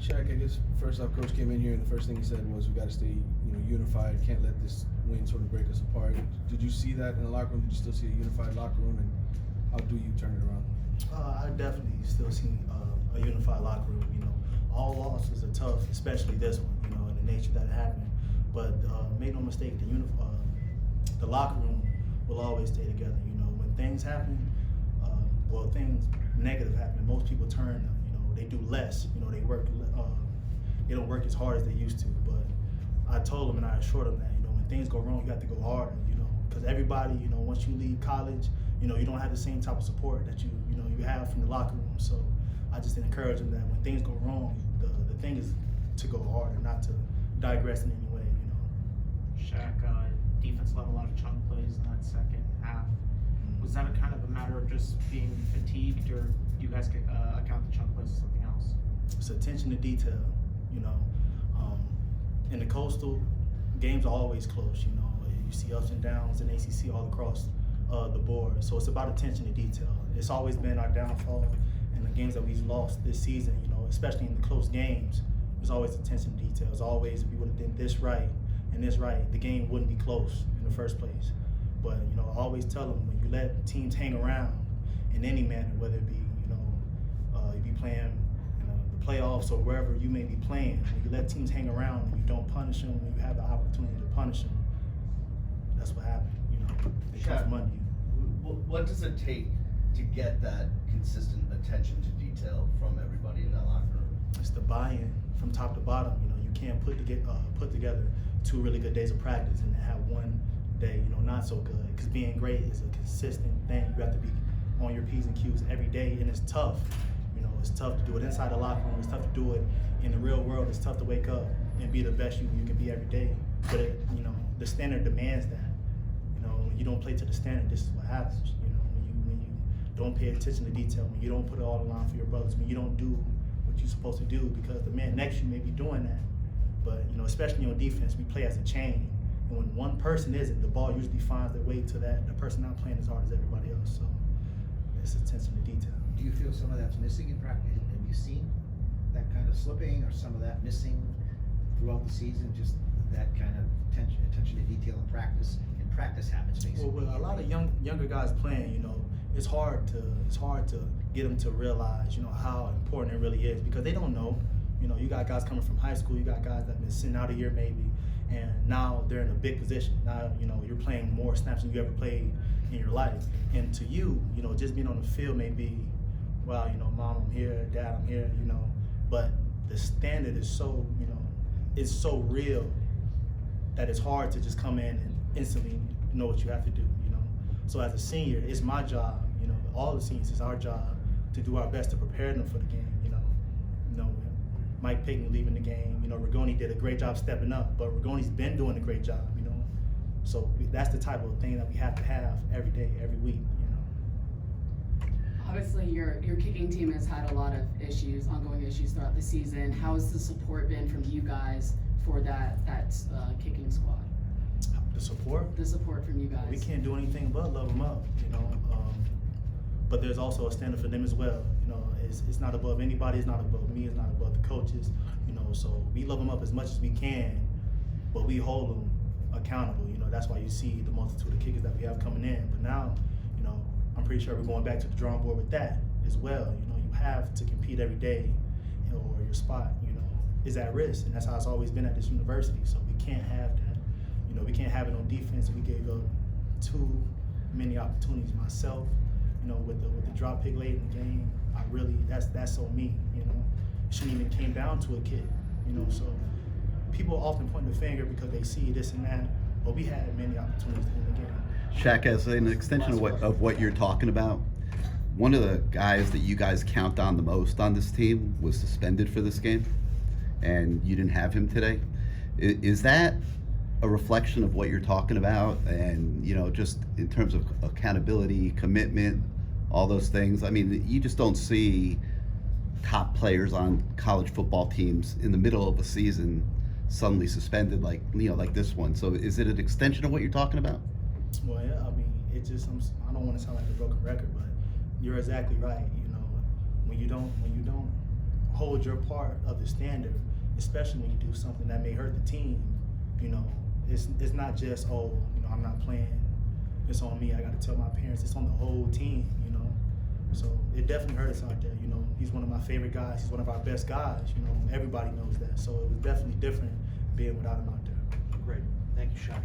Shaq, I guess first off, coach came in here and the first thing he said was we got to stay, unified. Can't let this win sort of break us apart. Did you see that in the locker room? Did you still see a unified locker room, and how do you turn it around? I definitely still see a unified locker room. All losses are tough, especially this one. And the nature that it happened. But make no mistake, the locker room will always stay together. When things happen, things negative happen. Most people turn. They do less. They work. They don't work as hard as they used to. But I told them and I assured them that when things go wrong, you have to go harder. Because everybody, once you leave college, you don't have the same type of support that you have from the locker room. So I just encourage them that when things go wrong, the thing is to go harder, not to digress in any way. Shaq, defense let a lot of chunk plays in that second half. Was that a kind of a matter of just being fatigued, or do you guys account the chunk plays as something else? It's attention to detail. In the Coastal, games are always close. You see ups and downs in ACC all across the board. So it's about attention to detail. It's always been our downfall in the games that we've lost this season. Especially in the close games, there's always attention to detail. It's always, if we would have done this right and this right, the game wouldn't be close in the first place. But I always tell them, when you let teams hang around in any manner, whether it be you be playing the playoffs or wherever you may be playing, when you let teams hang around and you don't punish them when you have the opportunity to punish them, that's what happened. They come from under you. What does it take to get that consistent attention to detail from everybody in that locker room? It's the buy-in from top to bottom. You can't put together 2 really good days of practice and then have one day, not so good. Because being great is a consistent thing. You have to be on your P's and Q's every day, and it's tough. It's tough to do it inside the locker room. It's tough to do it in the real world. It's tough to wake up and be the best you can be every day. But the standard demands that. When you don't play to the standard, this is what happens. When you don't pay attention to detail, when you don't put it all on the line for your brothers, when you don't do what you're supposed to do, because the man next to you may be doing that. But especially on defense, we play as a chain. And when one person isn't, the ball usually finds their way to the person not playing as hard as everybody else. So it's attention to detail. Do you feel some of that's missing in practice? Have you seen that kind of slipping, or some of that missing throughout the season? Just that kind of attention to detail in practice habits, basically. Well, with a lot of younger guys playing, it's hard to get them to realize, how important it really is, because they don't know. You got guys coming from high school, you got guys that have been sitting out a year maybe, and now they're in a big position. Now, you're playing more snaps than you ever played in your life. And to you, just being on the field may be, well, mom, I'm here, dad, I'm here, but the standard is so, it's so real that it's hard to just come in and instantly know what you have to do, So as a senior, it's my job, all the seniors, it's our job to do our best to prepare them for the game, Mike Pickney leaving the game, Rigoni did a great job stepping up, but Rigoni's been doing a great job, So that's the type of thing that we have to have every day, every week, Obviously, your kicking team has had a lot of ongoing issues throughout the season. How has the support been from you guys for that kicking squad? The support? The support from you guys. We can't do anything but love them up, But there's also a standard for them as well. It's not above anybody. It's not above me. It's not above the coaches. So we love them up as much as we can, but we hold them accountable. That's why you see the multitude of kickers that we have coming in. But now, I'm pretty sure we're going back to the drawing board with that as well. You have to compete every day, or your spot, is at risk, and that's how it's always been at this university. So we can't have that. We can't have it on defense. We gave up too many opportunities. Myself, with the drop pick late in the game, that's on me. It shouldn't even came down to a kid. So people often point the finger because they see this and that, but we had many opportunities in the game. Shaq, as an extension of what you're talking about, one of the guys that you guys count on the most on this team was suspended for this game, and you didn't have him today. Is that a reflection of what you're talking about, and just in terms of accountability, commitment, all those things? I mean, you just don't see top players on college football teams in the middle of a season suddenly suspended like this one. So is it an extension of what you're talking about? Well, yeah, I mean, I don't want to sound like a broken record, but you're exactly right. When you don't hold your part of the standard, especially when you do something that may hurt the team. You know, it's not just, oh, you know, I'm not playing, it's on me, I gotta tell my parents, it's on the whole team, you know. So it definitely hurt us out there, you know. He's one of my favorite guys, he's one of our best guys, you know, everybody knows that. So it was definitely different being without him out there. Great, thank you, Shaq.